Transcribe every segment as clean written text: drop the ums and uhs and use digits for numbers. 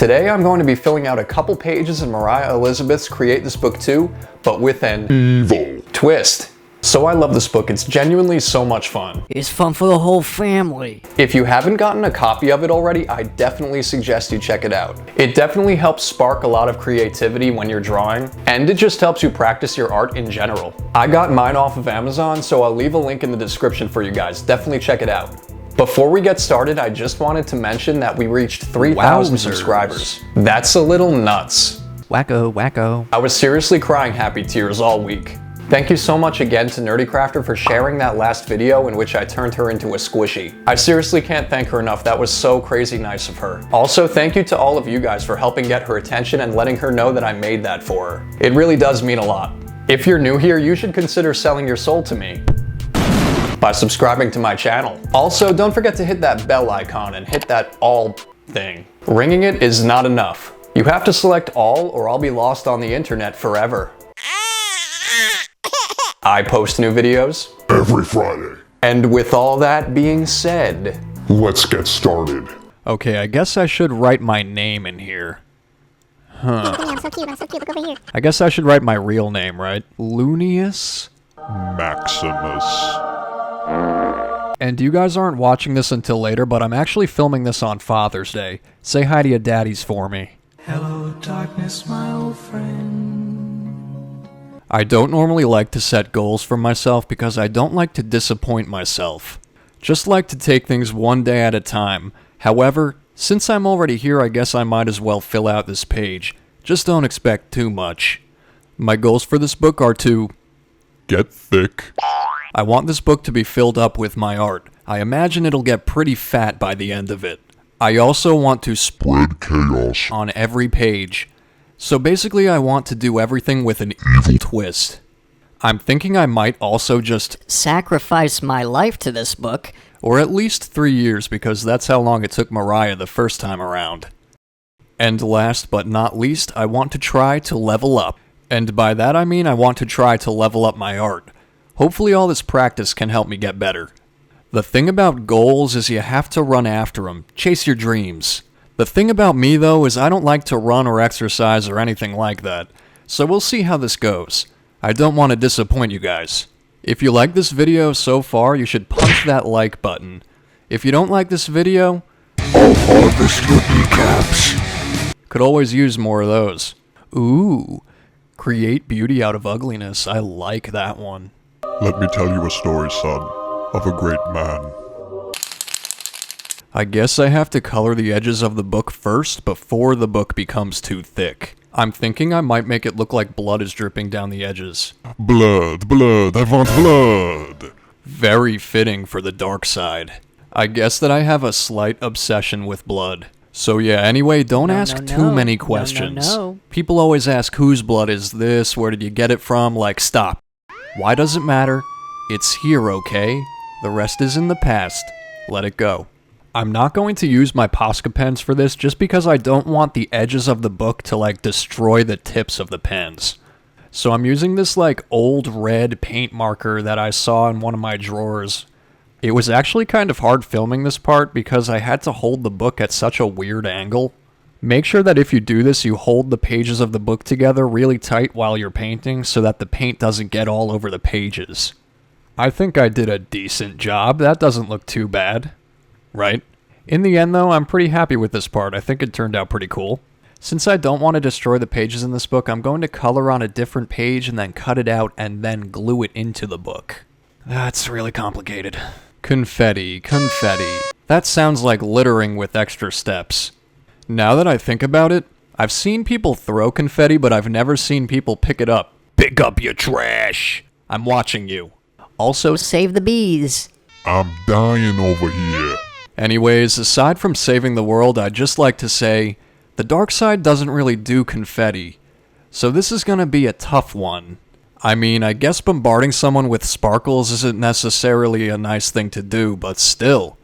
Today I'm going to be filling out a couple pages in Moriah Elizabeth's Create This Book Too, but with an evil twist. So I love this book, it's genuinely so much fun. It's fun for the whole family. If you haven't gotten a copy of it already, I definitely suggest you check it out. It definitely helps spark a lot of creativity when you're drawing, and it just helps you practice your art in general. I got mine off of Amazon, so I'll leave a link in the description for you guys. Definitely check it out. Before we get started, I just wanted to mention that we reached 3,000 subscribers. That's a little nuts. Wacko, wacko. I was seriously crying happy tears all week. Thank you so much again to NerdECrafter for sharing that last video in which I turned her into a squishy. I seriously can't thank her enough, that was so crazy nice of her. Also, thank you to all of you guys for helping get her attention and letting her know that I made that for her. It really does mean a lot. If you're new here, you should consider selling your soul to me by subscribing to my channel. Also, don't forget to hit that bell icon and hit that all thing. Ringing it is not enough. You have to select all or I'll be lost on the internet forever. I post new videos every Friday. And with all that being said, let's get started. Okay, I guess I should write my name in here. Huh. I'm so cute, look over here. I guess I should write my real name, right? Loonius Maximus. And you guys aren't watching this until later, but I'm actually filming this on Father's Day. Say hi to your daddies for me. Hello, darkness, my old friend. I don't normally like to set goals for myself because I don't like to disappoint myself. Just like to take things one day at a time. However, since I'm already here, I guess I might as well fill out this page. Just don't expect too much. My goals for this book are to get thick. I want this book to be filled up with my art. I imagine it'll get pretty fat by the end of it. I also want to spread chaos on every page. So basically I want to do everything with an evil twist. I'm thinking I might also just Sacrifice my life to this book. Or at least 3 years, because that's how long it took Moriah the first time around. And last but not least, I want to try to level up. And by that I mean I want to try to level up my art. Hopefully all this practice can help me get better. The thing about goals is you have to run after them, chase your dreams. The thing about me though is I don't like to run or exercise or anything like that. So we'll see how this goes. I don't want to disappoint you guys. If you like this video so far, you should punch that like button. If you don't like this video, I'll harvest your kneecaps. Could always use more of those. Ooh, create beauty out of ugliness. I like that one. Let me tell you a story, son, of a great man. I guess I have to color the edges of the book first before the book becomes too thick. I'm thinking I might make it look like blood is dripping down the edges. Blood, blood, I want blood. Very fitting for the dark side. I guess that I have a slight obsession with blood. So yeah, anyway, don't ask too many questions. No. People always ask whose blood is this, where did you get it from, like stop. Why does it matter? It's here, okay? The rest is in the past. Let it go. I'm not going to use my Posca pens for this just because I don't want the edges of the book to like destroy the tips of the pens. So I'm using this like old red paint marker that I saw in one of my drawers. It was actually kind of hard filming this part because I had to hold the book at such a weird angle. Make sure that if you do this, you hold the pages of the book together really tight while you're painting so that the paint doesn't get all over the pages. I think I did a decent job. That doesn't look too bad. Right? In the end though, I'm pretty happy with this part. I think it turned out pretty cool. Since I don't want to destroy the pages in this book, I'm going to color on a different page and then cut it out and then glue it into the book. That's really complicated. Confetti, confetti. That sounds like littering with extra steps. Now that I think about it, I've seen people throw confetti, but I've never seen people pick it up. Pick up your trash! I'm watching you. Also, Save the bees. I'm dying over here. anyways, aside from saving the world, I'd just like to say, the dark side doesn't really do confetti. So this is gonna be a tough one. I mean, I guess bombarding someone with sparkles isn't necessarily a nice thing to do, but still.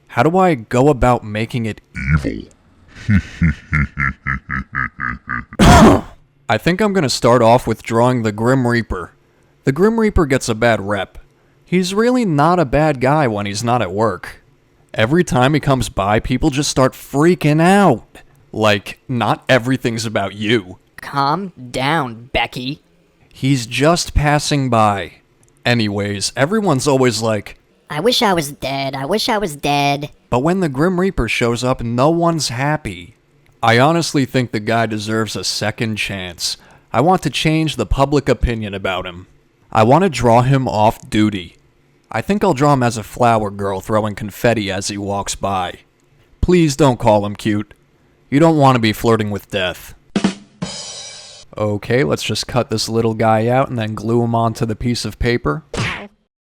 How do I go about making it Evil. I think I'm gonna start off with drawing the Grim Reaper. The Grim Reaper gets a bad rep. He's really not a bad guy when he's not at work. Every time he comes by, people just start freaking out. Like, not everything's about you. Calm down, Becky. He's just passing by. Anyways, everyone's always like, I wish I was dead. I wish I was dead. but when the Grim Reaper shows up, no one's happy. I honestly think the guy deserves a second chance. I want to change the public opinion about him. I want to draw him off duty. I think I'll draw him as a flower girl throwing confetti as he walks by. Please don't call him cute. You don't want to be flirting with death. Okay, let's just cut this little guy out and then glue him onto the piece of paper.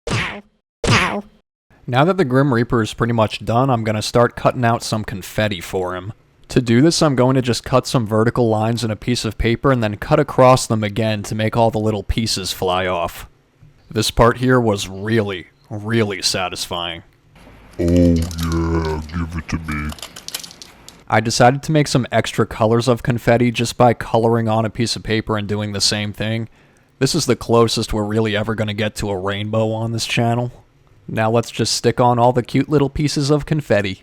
Ow. Now that the Grim Reaper is pretty much done, I'm going to start cutting out some confetti for him. To do this, I'm going to just cut some vertical lines in a piece of paper and then cut across them again to make all the little pieces fly off. This part here was really, really satisfying. Oh yeah, give it to me. I decided to make some extra colors of confetti just by coloring on a piece of paper and doing the same thing. This is the closest we're really ever going to get to a rainbow on this channel. Now let's just stick on all the cute little pieces of confetti.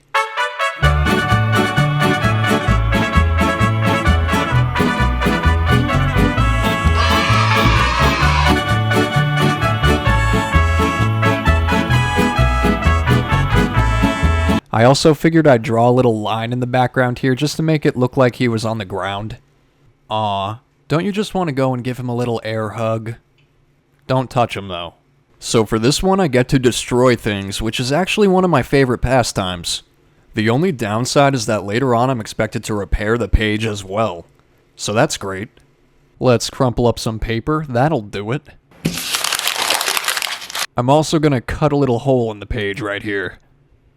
I also figured I'd draw a little line in the background here just to make it look like he was on the ground. Aw, don't you just want to go and give him a little air hug? Don't touch him though. So for this one I get to destroy things, which is actually one of my favorite pastimes. The only downside is that later on I'm expected to repair the page as well. So that's great. Let's crumple up some paper, that'll do it. I'm also gonna cut a little hole in the page right here.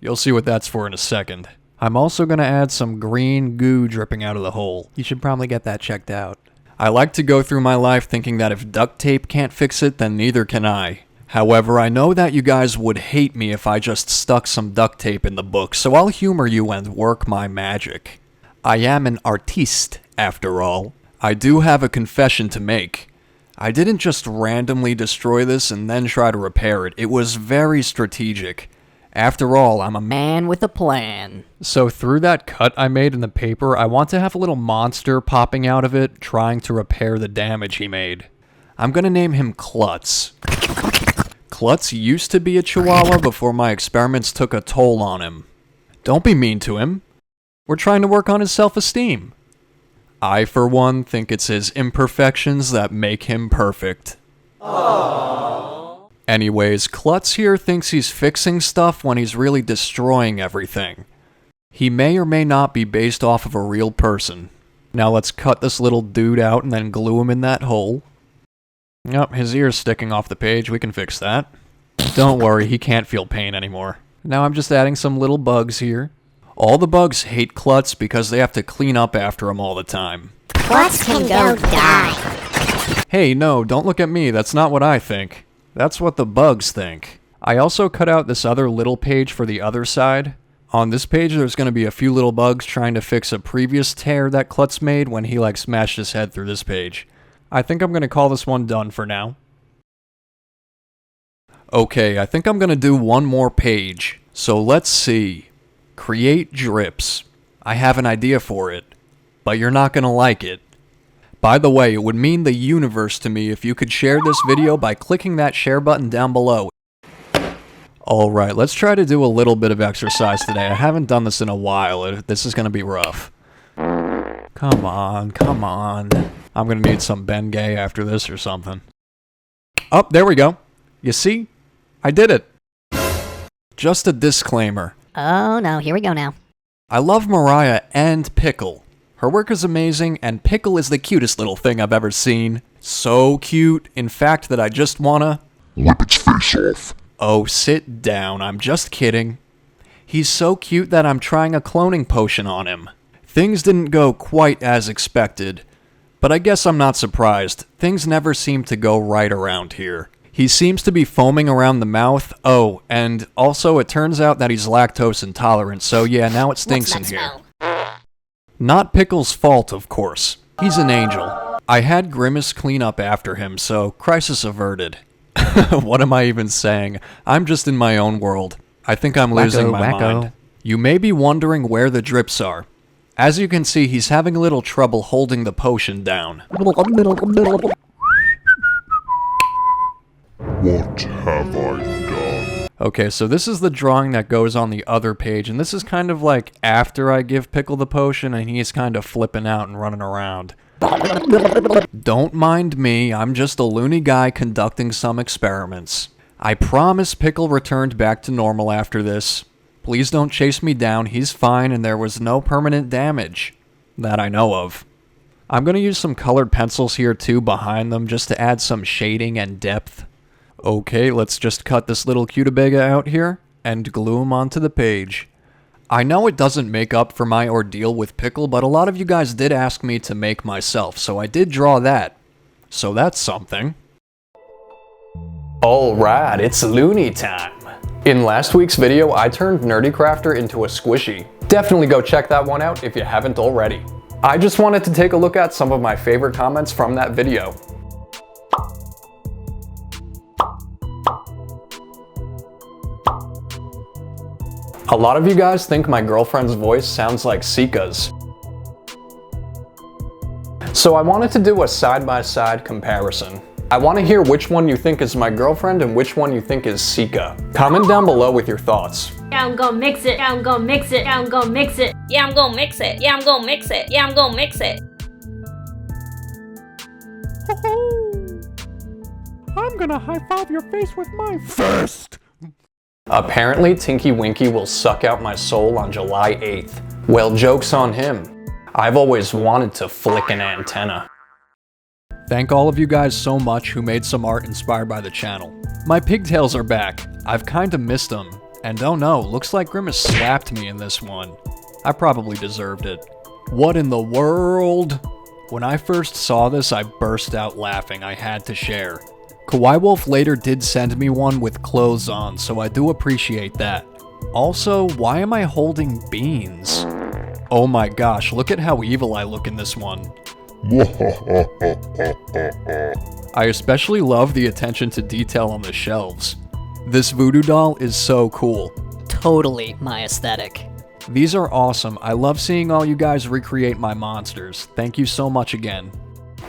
You'll see what that's for in a second. I'm also going to add some green goo dripping out of the hole. You should probably get that checked out. I like to go through my life thinking that if duct tape can't fix it, then neither can I. However, I know that you guys would hate me if I just stuck some duct tape in the book, so I'll humor you and work my magic. I am an artiste, after all. I do have a confession to make. I didn't just randomly destroy this and then try to repair it. It was very strategic. After all, I'm a Man with a plan. So through that cut I made in the paper, I want to have a little monster popping out of it, trying to repair the damage he made. I'm gonna name him Klutz. Klutz used to be a chihuahua before my experiments took a toll on him. Don't be mean to him. We're trying to work on his self-esteem. I, for one, think it's his imperfections that make him perfect. Anyways, Klutz here thinks he's fixing stuff when he's really destroying everything. He may or may not be based off of a real person. Now let's cut this little dude out and then glue him in that hole. Yep, his ear's sticking off the page, we can fix that. Don't worry, he can't feel pain anymore. Now I'm just adding some little bugs here. All the bugs hate Klutz because they have to clean up after him all the time. Klutz can go die. Hey, no, don't look at me, that's not what I think. That's what the bugs think. I also cut out this other little page for the other side. On this page, there's going to be a few little bugs trying to fix a previous tear that Klutz made when he smashed his head through this page. I think I'm going to call this one done for now. Okay, I think I'm going to do one more page. So let's see. Create drips. I have an idea for it, but you're not going to like it. By the way, it would mean the universe to me if you could share this video by clicking that share button down below. Alright, let's try to do a little bit of exercise today. I haven't done this in a while. This is going to be rough. Come on, come on. I'm going to need some Bengay after this or something. Oh, there we go. You see? I did it. Just a disclaimer. Oh no, here we go now. I love Moriah and Pickle. Her work is amazing, and Pickle is the cutest little thing I've ever seen. So cute, in fact, that I just wanna... Rip its face off. Oh, sit down, I'm just kidding. He's so cute that I'm trying a cloning potion on him. Things didn't go quite as expected, but I guess I'm not surprised. Things never seem to go right around here. He seems to be foaming around the mouth. Oh, and also it turns out that he's lactose intolerant, so yeah, now it stinks in here. Not Pickle's fault, of course. He's an angel. I had Grimace clean up after him, so crisis averted. What am I even saying? I'm just in my own world. I think I'm losing my mind. You may be wondering where the drips are. As you can see, he's having a little trouble holding the potion down. What have I done? Okay, so this is the drawing that goes on the other page, and this is kind of like after I give Pickle the potion and he's kind of flipping out and running around. Don't mind me, I'm just a loony guy conducting some experiments. I promise Pickle returned back to normal after this. Please don't chase me down, he's fine and there was no permanent damage. That I know of. I'm gonna use some colored pencils here too behind them just to add some shading and depth. Okay, let's just cut this little Cutabega out here and glue him onto the page. I know it doesn't make up for my ordeal with Pickle, but a lot of you guys did ask me to make myself, so I did draw that. So that's something. Alright, it's loony time. In last week's video, I turned NerdECrafter into a squishy. Definitely go check that one out if you haven't already. I just wanted to take a look at some of my favorite comments from that video. A lot of you guys think my girlfriend's voice sounds like Sika's. So I wanted to do a side-by-side comparison. I want to hear which one you think is my girlfriend and which one you think is Sika. Comment down below with your thoughts. Yeah, I'm gonna mix it. Yeah, I'm gonna mix it. Yeah, I'm gonna mix it. Yeah, I'm gonna mix it. Yeah, I'm gonna mix it. Yeah, I'm gonna mix it. I'm gonna high-five your face with my fist! Apparently, Tinky Winky will suck out my soul on July 8th. Well, joke's on him. I've always wanted to flick an antenna. Thank all of you guys so much who made some art inspired by the channel. My pigtails are back. I've kinda missed them. And oh no, looks like Grimace slapped me in this one. I probably deserved it. What in the world? When I first saw this, I burst out laughing. I had to share. Kawaii Wolf later did send me one with clothes on, so I do appreciate that. Also, why am I holding beans? Oh my gosh, look at how evil I look in this one. I especially love the attention to detail on the shelves. This voodoo doll is so cool. Totally my aesthetic. These are awesome. I love seeing all you guys recreate my monsters. Thank you so much again.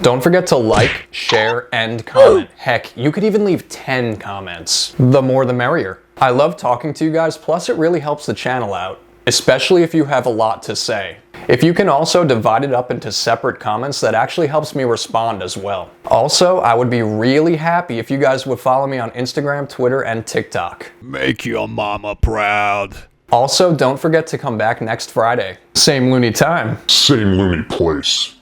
Don't forget to like, share, and comment. Heck, you could even leave 10 comments. The more the merrier. I love talking to you guys, plus it really helps the channel out, especially if you have a lot to say. If you can also divide it up into separate comments, that actually helps me respond as well. Also, I would be really happy if you guys would follow me on Instagram, Twitter, and TikTok. Make your mama proud. Also, don't forget to come back next Friday. Same loony time. Same loony place.